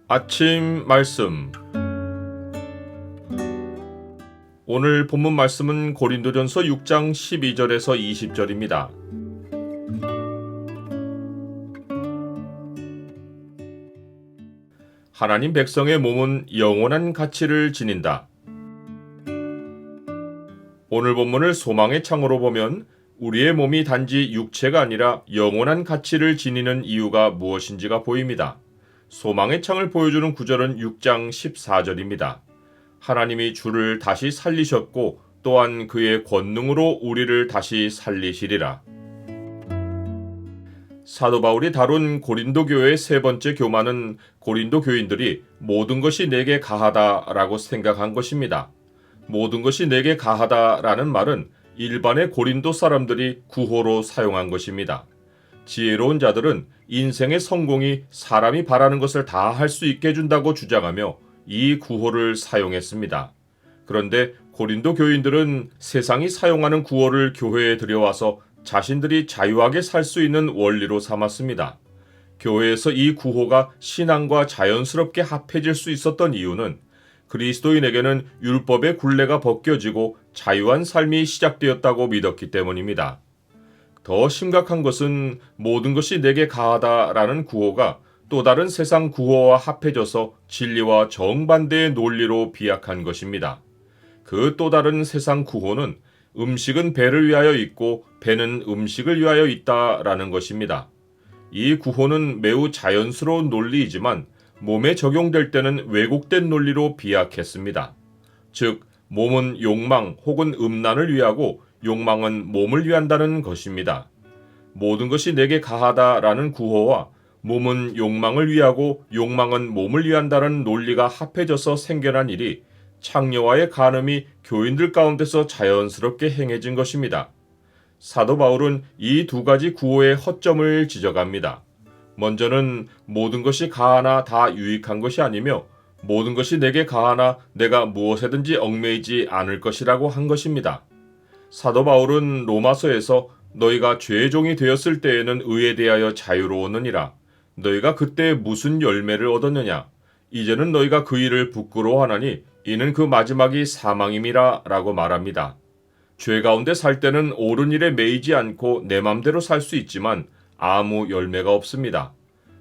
아침 말씀. 오늘 본문 말씀은 고린도전서 6장 12절에서 20절입니다. 하나님 백성의 몸은 영원한 가치를 지닌다. 오늘 본문을 소망의 창으로 보면 우리의 몸이 단지 육체가 아니라 영원한 가치를 지니는 이유가 무엇인지가 보입니다. 소망의 창을 보여주는 구절은 6장 14절입니다. 하나님이 주를 다시 살리셨고 또한 그의 권능으로 우리를 다시 살리시리라. 사도 바울이 다룬 고린도 교회의 세 번째 교만은 고린도 교인들이 모든 것이 내게 가하다라고 생각한 것입니다. 모든 것이 내게 가하다라는 말은 일반의 고린도 사람들이 구호로 사용한 것입니다. 지혜로운 자들은 인생의 성공이 사람이 바라는 것을 다 할 수 있게 해준다고 주장하며 이 구호를 사용했습니다. 그런데 고린도 교인들은 세상이 사용하는 구호를 교회에 들여와서 자신들이 자유하게 살 수 있는 원리로 삼았습니다. 교회에서 이 구호가 신앙과 자연스럽게 합해질 수 있었던 이유는 그리스도인에게는 율법의 굴레가 벗겨지고 자유한 삶이 시작되었다고 믿었기 때문입니다. 더 심각한 것은 모든 것이 내게 가하다라는 구호가 또 다른 세상 구호와 합해져서 진리와 정반대의 논리로 비약한 것입니다. 그 또 다른 세상 구호는 음식은 배를 위하여 있고 배는 음식을 위하여 있다라는 것입니다. 이 구호는 매우 자연스러운 논리이지만 몸에 적용될 때는 왜곡된 논리로 비약했습니다. 즉, 몸은 욕망 혹은 음란을 위하고 욕망은 몸을 위한다는 것입니다. 모든 것이 내게 가하다라는 구호와 몸은 욕망을 위하고 욕망은 몸을 위한다는 논리가 합해져서 생겨난 일이 창녀와의 간음이 교인들 가운데서 자연스럽게 행해진 것입니다. 사도 바울은 이 두 가지 구호의 허점을 지적합니다. 먼저는 모든 것이 가하나 다 유익한 것이 아니며 모든 것이 내게 가하나 내가 무엇에든지 얽매이지 않을 것이라고 한 것입니다. 사도 바울은 로마서에서 너희가 죄의 종이 되었을 때에는 의에 대하여 자유로웠느니라. 너희가 그때 무슨 열매를 얻었느냐? 이제는 너희가 그 일을 부끄러워하나니 이는 그 마지막이 사망임이라 라고 말합니다. 죄 가운데 살 때는 옳은 일에 매이지 않고 내 맘대로 살 수 있지만 아무 열매가 없습니다.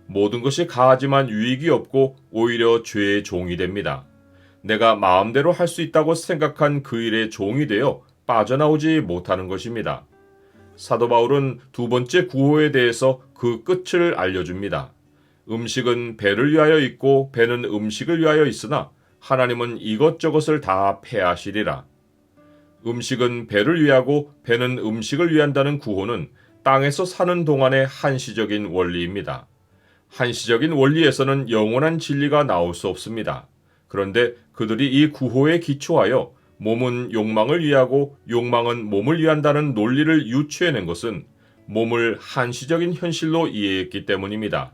모든 것이 가하지만 유익이 없고 오히려 죄의 종이 됩니다. 내가 마음대로 할 수 있다고 생각한 그 일의 종이 되어 빠져나오지 못하는 것입니다. 사도 바울은 두 번째 구호에 대해서 그 끝을 알려줍니다. 음식은 배를 위하여 있고 배는 음식을 위하여 있으나 하나님은 이것저것을 다 패하시리라. 음식은 배를 위하고 배는 음식을 위한다는 구호는 땅에서 사는 동안의 한시적인 원리입니다. 한시적인 원리에서는 영원한 진리가 나올 수 없습니다. 그런데 그들이 이 구호에 기초하여 몸은 욕망을 위하고 욕망은 몸을 위한다는 논리를 유추해낸 것은 몸을 한시적인 현실로 이해했기 때문입니다.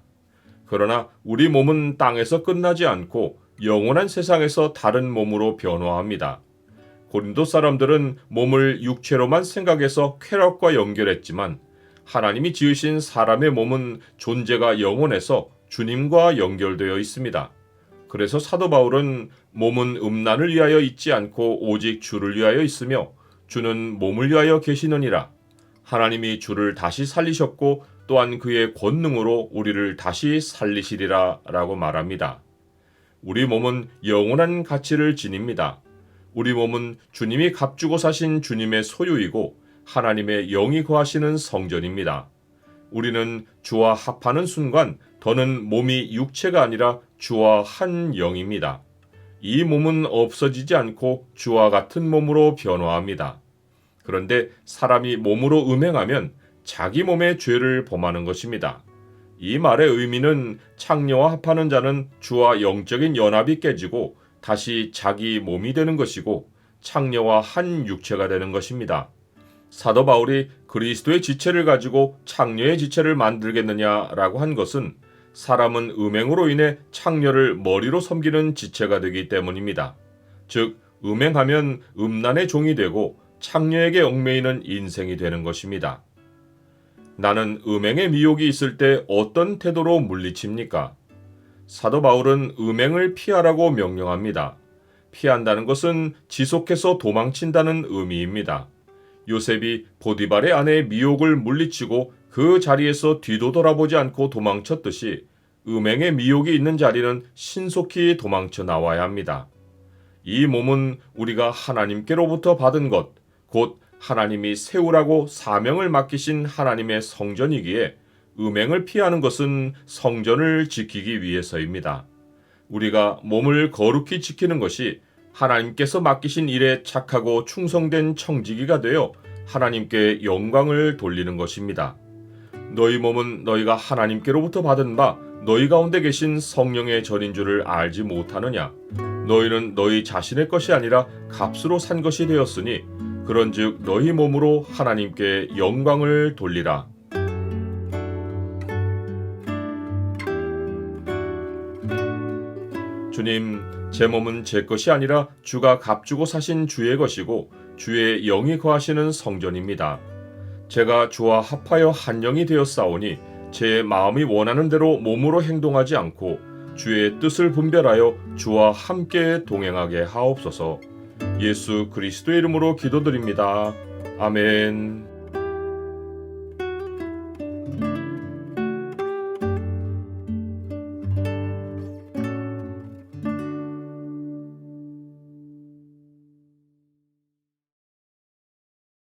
그러나 우리 몸은 땅에서 끝나지 않고 영원한 세상에서 다른 몸으로 변화합니다. 고린도 사람들은 몸을 육체로만 생각해서 쾌락과 연결했지만 하나님이 지으신 사람의 몸은 존재가 영원해서 주님과 연결되어 있습니다. 그래서 사도 바울은 몸은 음란을 위하여 있지 않고 오직 주를 위하여 있으며 주는 몸을 위하여 계시느니라. 하나님이 주를 다시 살리셨고 또한 그의 권능으로 우리를 다시 살리시리라 라고 말합니다. 우리 몸은 영원한 가치를 지닙니다. 우리 몸은 주님이 값주고 사신 주님의 소유이고 하나님의 영이 거하시는 성전입니다. 우리는 주와 합하는 순간 더는 몸이 육체가 아니라 주와 한 영입니다. 이 몸은 없어지지 않고 주와 같은 몸으로 변화합니다. 그런데 사람이 몸으로 음행하면 자기 몸의 죄를 범하는 것입니다. 이 말의 의미는 창녀와 합하는 자는 주와 영적인 연합이 깨지고 다시 자기 몸이 되는 것이고 창녀와 한 육체가 되는 것입니다. 사도 바울이 그리스도의 지체를 가지고 창녀의 지체를 만들겠느냐라고 한 것은 사람은 음행으로 인해 창녀를 머리로 섬기는 지체가 되기 때문입니다. 즉, 음행하면 음란의 종이 되고 창녀에게 얽매이는 인생이 되는 것입니다. 나는 음행의 미혹이 있을 때 어떤 태도로 물리칩니까? 사도 바울은 음행을 피하라고 명령합니다. 피한다는 것은 지속해서 도망친다는 의미입니다. 요셉이 보디발의 아내의 미혹을 물리치고 그 자리에서 뒤도 돌아보지 않고 도망쳤듯이 음행의 미혹이 있는 자리는 신속히 도망쳐 나와야 합니다. 이 몸은 우리가 하나님께로부터 받은 것, 곧 하나님이 세우라고 사명을 맡기신 하나님의 성전이기에 음행을 피하는 것은 성전을 지키기 위해서입니다. 우리가 몸을 거룩히 지키는 것이 하나님께서 맡기신 일에 착하고 충성된 청지기가 되어 하나님께 영광을 돌리는 것입니다. 너희 몸은 너희가 하나님께로부터 받은 바 너희 가운데 계신 성령의 전인 줄을 알지 못하느냐? 너희는 너희 자신의 것이 아니라 값으로 산 것이 되었으니 그런즉 너희 몸으로 하나님께 영광을 돌리라. 주님, 제 몸은 제 것이 아니라 주가 값주고 사신 주의 것이고 주의 영이 거하시는 성전입니다. 제가 주와 합하여 한 영이 되었사오니 제 마음이 원하는 대로 몸으로 행동하지 않고 주의 뜻을 분별하여 주와 함께 동행하게 하옵소서. 예수 그리스도의 이름으로 기도드립니다. 아멘.